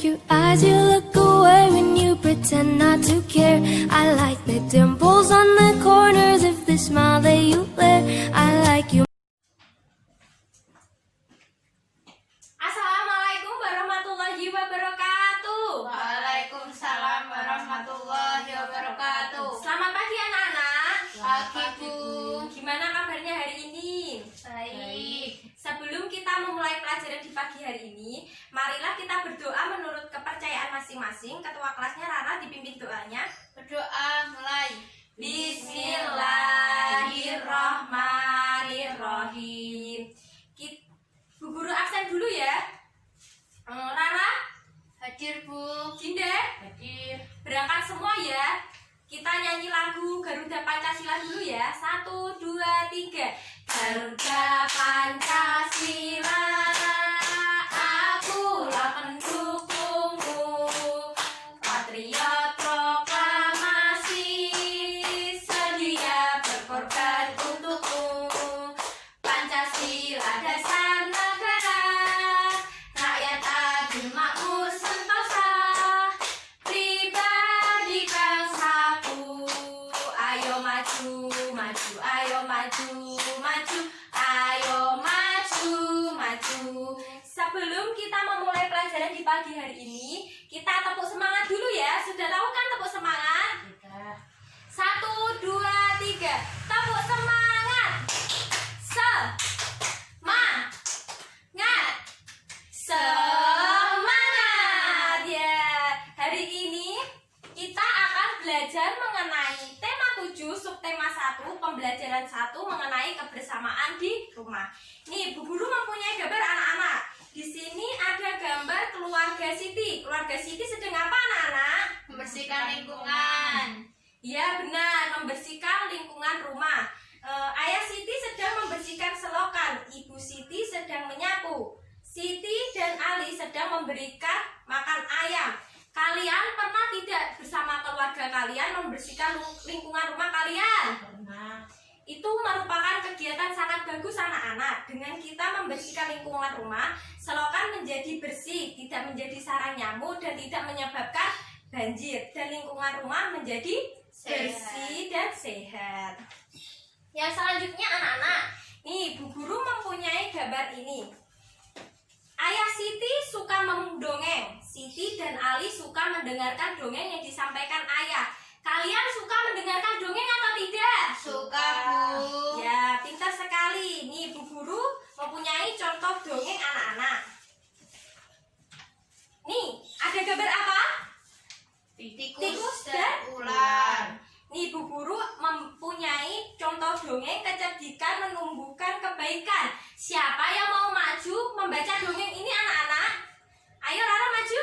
like your eyes, you look away when you pretend not to care. I like the dimples on the corners of the smile that you wear. I like you. Assalamualaikum warahmatullahi wabarakatuh. Waalaikumsalam warahmatullahi wabarakatuh. Selamat pagi anak-anak. Pagi, Bu. Gimana kabarnya hari ini? Baik. Sebelum kita memulai pelajaran di pagi hari ini, marilah kita berdoa menurut kepercayaan masing-masing. Ketua kelasnya Rara dipimpin doanya. Berdoa mulai. Bismillahirrahmanirrahim. Bu guru absen dulu ya. Rara, Hadir, Bu. Dinda, Hadir. berangkat semua ya. Kita nyanyi lagu Garuda Pancasila dulu ya. 1, 2, 3. Garuda Pancasila, akulah pendukungmu. Patriot proklamasi, sedia berkorban untukmu. Pancasila dasar negara, rakyat adil makmur sentosa, pribadi bangsaku. Ayo maju, maju, ayo maju, maju, ayo maju, maju. Sebelum kita memulai pelajaran di pagi hari ini, kita tepuk semangat dulu ya. Sudah tahu kan tepuk semangat? 1, 2, 3. Tepuk semangat. Semangat ya. Hari ini kita akan belajar mengenai tema 7, subtema 1, pembelajaran 1 mengenai kebersamaan di rumah. Nih, Bu Guru mempunyai gambar anak-anak. Di sini ada gambar keluarga Siti. Keluarga Siti sedang apa anak-anak? Membersihkan lingkungan. Ya benar, membersihkan lingkungan rumah. Ayah Siti sedang membersihkan selokan, Ibu Siti sedang menyapu. Siti dan Ali sedang memberikan makan ayam. Kalian pernah tidak bersama keluarga kalian membersihkan lingkungan rumah kalian? Pernah. Itu merupakan kegiatan sangat bagus anak-anak. Dengan kita membersihkan lingkungan rumah, selokan menjadi bersih, tidak menjadi sarang nyamuk dan tidak menyebabkan banjir, dan lingkungan rumah menjadi bersih dan sehat. Yang selanjutnya anak-anak, nih Bu Guru mempunyai gambar ini. Ayah Siti suka mendongeng. Siti dan Ali suka mendengarkan dongeng yang disampaikan ayah. Kalian suka mendengarkan dongeng atau tidak? Suka, Bu. Ya, pintar sekali. Nih Bu Guru mempunyai contoh dongeng anak-anak. Nih, ada gambar apa? Tikus dan ular. Nih Bu Guru mempunyai contoh dongeng kecerdikan menumbuhkan kebaikan. Siapa yang mau maju membaca dongeng ini anak-anak? Ayo Rara maju.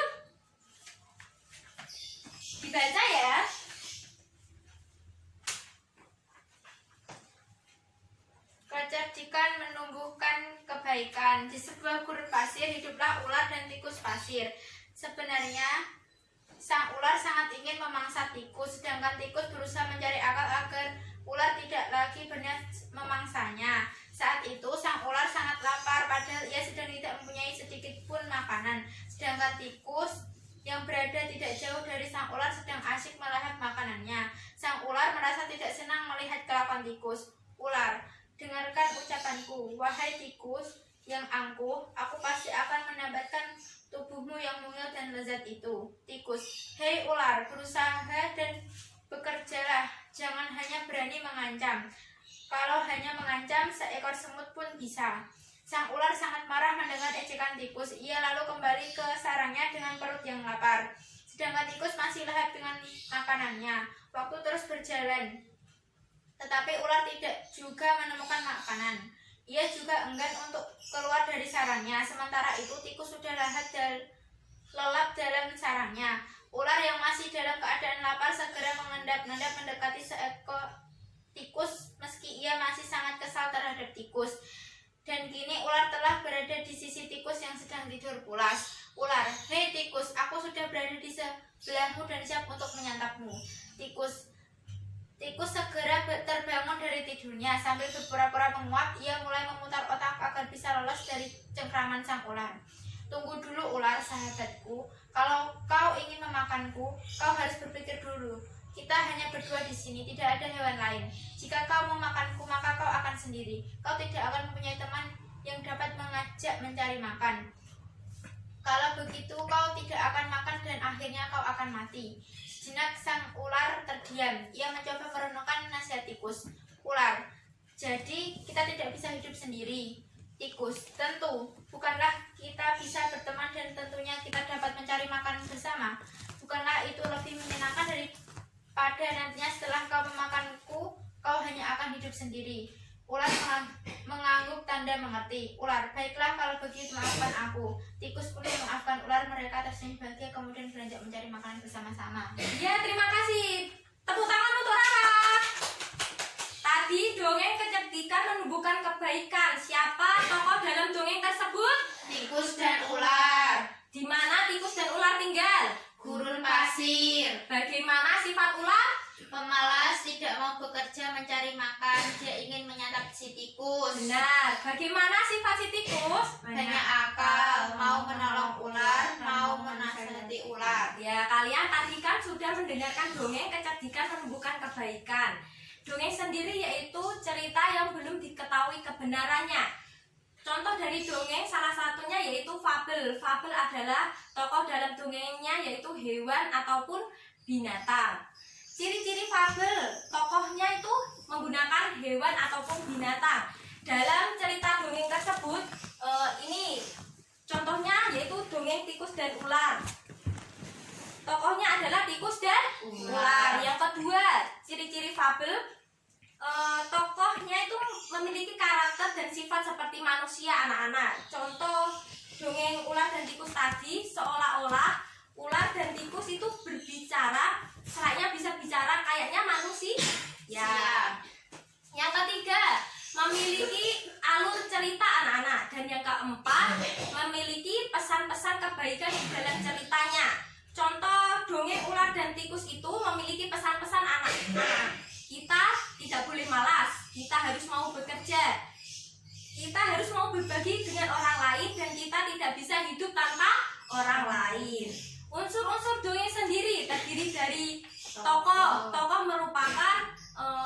Dibaca ya. Kecerdikan menumbuhkan kebaikan. Di sebuah gurun pasir hiduplah ular dan tikus pasir. Sebenarnya sang ular sangat ingin memangsa tikus, sedangkan tikus berusaha mencari akal agar ular tidak lagi berniat memangsanya. Saat itu sang ular sangat lapar, padahal ia sedang tidak mempunyai sedikit pun makanan. Sedangkan tikus yang berada tidak jauh dari sang ular sedang asyik melahap makanannya. Sang ular merasa tidak senang melihat kelakuan tikus. Ular, dengarkan ucapanku, wahai tikus yang angkuh, aku pasti akan menambahkan tubuhmu yang mungil dan lezat itu. Tikus, hei ular, berusaha dan bekerjalah, jangan hanya berani mengancam. Kalau hanya mengancam, seekor semut pun bisa. Sang ular sangat marah mendengar ejekan tikus. Ia lalu kembali ke sarangnya dengan perut yang lapar. Sedangkan tikus masih lahap dengan makanannya. Waktu terus berjalan, tetapi ular tidak juga menemukan makanan. Ia juga enggan untuk keluar dari sarangnya. Sementara itu tikus sudah lelap dalam sarangnya. Ular yang masih dalam keadaan lapar segera mengendap-endap mendekati seekor tikus meski ia masih sangat kesal terhadap tikus. Dan kini ular telah berada di sisi tikus yang sedang tidur pulas. Ular, hei tikus, aku sudah berada di sebelahmu dan siap untuk menyantapmu. Tikus segera terbangun dari tidurnya. Sambil berpura-pura menguap, ia mulai memutar otak agar bisa lolos dari cengkraman sang ular. Tunggu dulu ular sahabatku. Kalau kau ingin memakanku, kau harus berpikir dulu. Kita hanya berdua di sini, tidak ada hewan lain. Jika kau memakanku, maka kau akan sendiri. Kau tidak akan mempunyai teman yang dapat mengajak mencari makan. Kalau begitu, kau tidak akan makan dan akhirnya kau akan mati. Sejenak sang ular terdiam. Ia mencoba merenungkan nasihat tikus. Ular, jadi kita tidak bisa hidup sendiri. Tikus, tentu. Bukanlah kita bisa berteman dan tentunya kita dapat mencari makan bersama. Bukanlah itu lebih menyenangkan daripada nantinya setelah kau memakanku, kau hanya akan hidup sendiri. Ular mengangguk tanda mengerti. Ular, baiklah kalau begitu maafkan aku. Tikus pun memaafkan ular, mereka tersenyum bahagia kemudian beranjak mencari makanan bersama-sama. Ya, terima kasih. Tepuk tangan untuk Rara. Tadi dongeng kecerdikan menumbuhkan kebaikan. Siapa tokoh dalam dongeng tersebut? Tikus dan ular. Di mana tikus dan ular tinggal? Gurun pasir. Bagaimana sifat ular? Pemalas, tidak mau bekerja mencari makan, dia ingin menyantap si tikus. Benar. Bagaimana sifat si tikus? Banyak akal, mau menolong ular, mau menasihati ular. Ya, kalian tadi kan sudah mendengarkan dongeng kecerdikan menumbuhkan kebaikan. Dongeng sendiri yaitu cerita yang belum diketahui kebenarannya. Contoh dari dongeng salah satunya yaitu fabel. Fabel adalah tokoh dalam dongengnya yaitu hewan ataupun binatang. Ciri-ciri fabel, tokohnya itu menggunakan hewan ataupun binatang. Dalam cerita dongeng tersebut, ini contohnya yaitu dongeng tikus dan ular. Tokohnya adalah tikus dan ular. Yang kedua, ciri-ciri fabel, tokohnya itu memiliki karakter dan sifat seperti manusia anak-anak. Contoh dongeng ular dan tikus tadi, seolah-olah ular dan tikus itu berbicara, selayaknya bisa bicara kayaknya manusia. Ya. Yang ketiga, memiliki alur cerita anak-anak. Dan yang keempat, memiliki pesan-pesan kebaikan di dalam ceritanya. Contoh dongeng ular dan tikus itu memiliki pesan-pesan anak-anak. Kita tidak boleh malas, kita harus mau bekerja, kita harus mau berbagi dengan orang lain, dan kita tidak bisa hidup tanpa orang lain. Unsur-unsur dongeng sendiri terdiri dari tokoh. Tokoh merupakan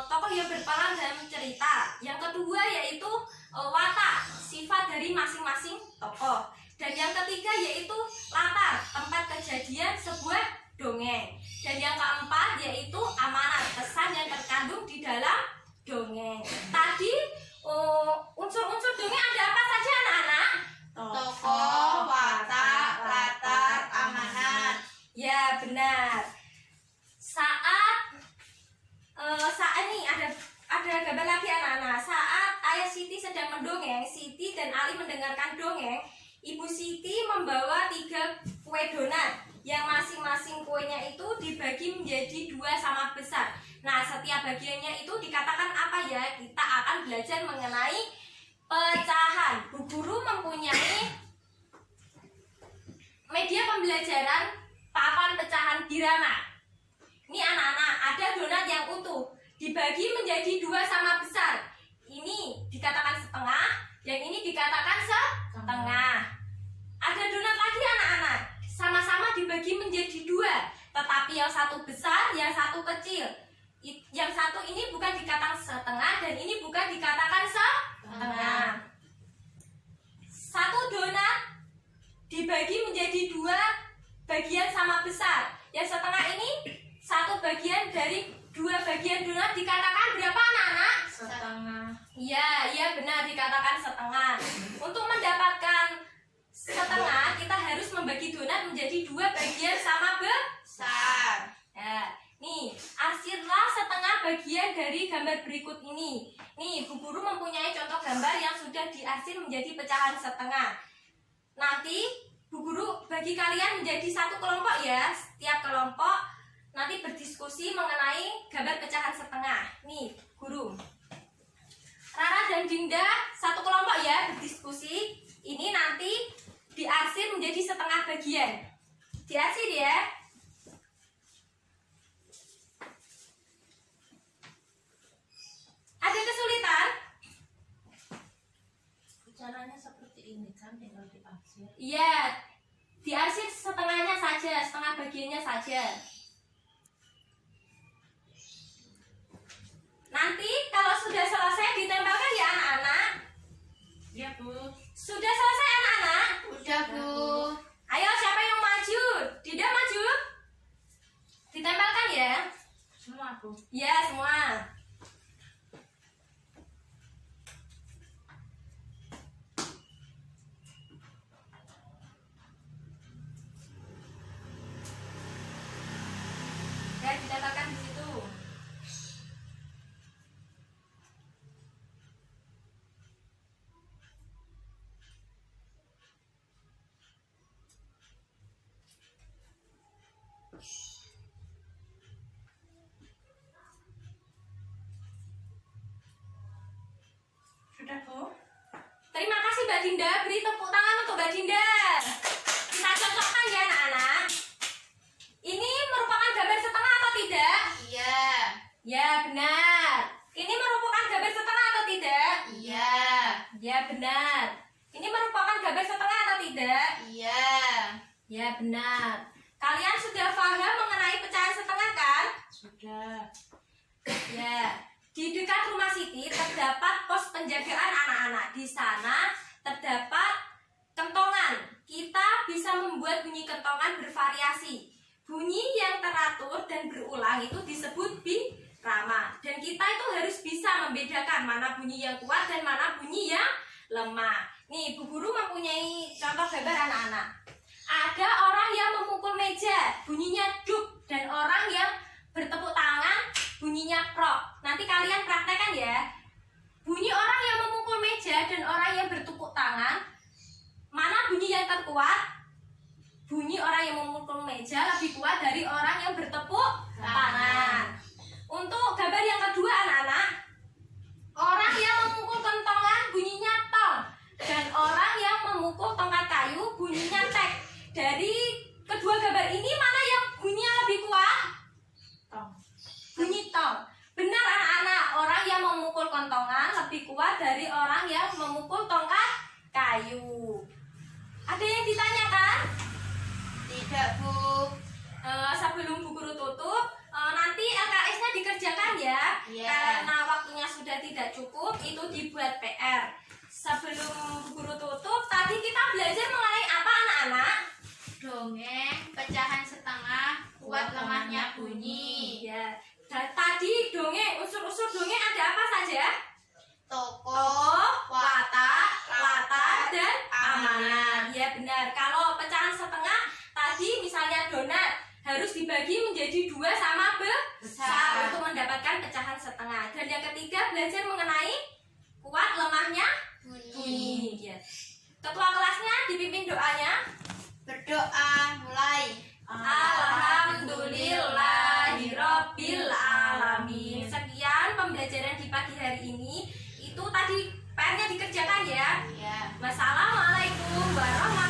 tokoh yang berperan dalam cerita. Yang kedua yaitu watak, sifat dari masing-masing tokoh. Dan yang ketiga yaitu latar, tempat kejadian sebuah dongeng. Dan yang keempat yaitu amanat, pesan yang terkandung di dalam dongeng. Tadi unsur-unsur dongeng ada apa saja anak-anak? Tokoh, watak, latar, amanat. Ya, benar. Saat ini ada gambar lagi anak-anak. Saat ayah Siti sedang mendongeng, Siti dan Ali mendengarkan dongeng. Ibu Siti membawa 3 kue donat yang masing-masing kuenya itu dibagi menjadi 2 sama besar. Nah, setiap bagiannya itu dikatakan apa ya? Kita akan belajar mengenai pecahan. Bu guru mempunyai media pembelajaran papan pecahan birama. Ini anak-anak, ada donat yang utuh dibagi menjadi 2 sama besar. Ini dikatakan setengah, yang ini dikatakan setengah. Ada donat lagi anak-anak, sama-sama dibagi menjadi 2, tetapi yang satu besar, yang satu kecil. Yang satu ini bukan dikatakan setengah, dan ini bukan dikatakan setengah. Satu donat dibagi menjadi 2 bagian sama besar. Yang setengah ini 1 bagian dari 2 bagian donat dikatakan berapa anak-anak? Setengah. Iya benar, dikatakan setengah. Untuk mendapatkan setengah, kita harus membagi donat menjadi 2 bagian sama besar. Ya, nih, arsirlah setengah bagian dari gambar berikut ini. Nih, Bu Guru mempunyai contoh gambar yang sudah diarsir menjadi pecahan setengah. Nanti Bu Guru bagi kalian menjadi 1 kelompok ya. Setiap kelompok nanti berdiskusi mengenai gambar pecahan setengah. Nih, Guru. Rara dan Dinda 1 kelompok ya berdiskusi. Ini nanti diarsir menjadi setengah bagian. Diarsir ya. Ada kesulitan? Caranya seperti ini kan, tinggal diarsir. Iya, diarsir setengahnya saja, setengah bagiannya saja. Nanti kalau sudah selesai ditempelkan ya anak-anak. Iya, Bu. Sudah selesai anak-anak? Udah, Bu. Ayo siapa yang maju? Tidak maju? Ditempelkan ya? Semua, Bu. Ya semua. Ya ditempelkan di situ. Sudah, Bu. Terima kasih Mbak Dinda. Beri tepuk tangan untuk Mbak Dinda. Kita cocokkan ya anak-anak. Ini merupakan gambar setengah atau tidak? Iya. Ya benar. Ini merupakan gambar setengah atau tidak? Iya. Ya benar. Ini merupakan gambar setengah atau tidak? Iya. Ya benar. Kalian sudah paham mengenai pecahan setengah kan? Sudah. Ya. Di dekat rumah Siti terdapat pos penjagaan anak-anak. Di sana terdapat kentongan. Kita bisa membuat bunyi kentongan bervariasi. Bunyi yang teratur dan berulang itu disebut birama. Dan kita itu harus bisa membedakan mana bunyi yang kuat dan mana bunyi yang lemah. Nih, Bu Guru mempunyai contoh gambar anak-anak. Ada orang yang memukul meja, bunyinya duk, dan orang yang bertepuk tangan, bunyinya prok. Nanti kalian praktekkan ya. Bunyi orang yang memukul meja dan orang yang bertepuk tangan, mana bunyi yang terkuat? Bunyi orang yang memukul meja lebih kuat dari orang yang bertepuk tangan. Untuk gambar yang kedua anak-anak, orang yang memukul kentongan bunyinya tong, dan orang yang memukul tongkat kayu bunyinya tek. Dari kedua gambar ini mana yang bunyinya lebih kuat? Tong. Bunyi tong. Benar anak-anak, orang yang memukul kentongan lebih kuat dari orang yang memukul tongkat kayu. Ada yang ditanyakan? Tidak, Bu. Sebelum Bu Guru tutup, nanti LKS-nya dikerjakan ya. Iya. Karena waktunya sudah tidak cukup, itu dibuat PR. Sebelum Bu Guru tutup, tadi kita belajar mengenai apa anak-anak? Dongeng pecahan setengah, kuat lemahnya bunyi. Ya. Tadi dongeng, unsur-unsur dongeng ada apa saja? Tokoh, watak, latar, dan amanat. amanat. Ya benar. Kalau pecahan setengah tadi misalnya donat harus dibagi menjadi 2 sama besar untuk mendapatkan pecahan setengah. Dan yang ketiga belajar mengenai kuat lemahnya bunyi. Ya. Ketua kelasnya dipimpin doanya. Berdoa mulai. Alhamdulillahirabbil alamin. Sekian pembelajaran di pagi hari ini. Itu tadi PR-nya dikerjakan ya. Ya. Wassalamualaikum warahmatullahi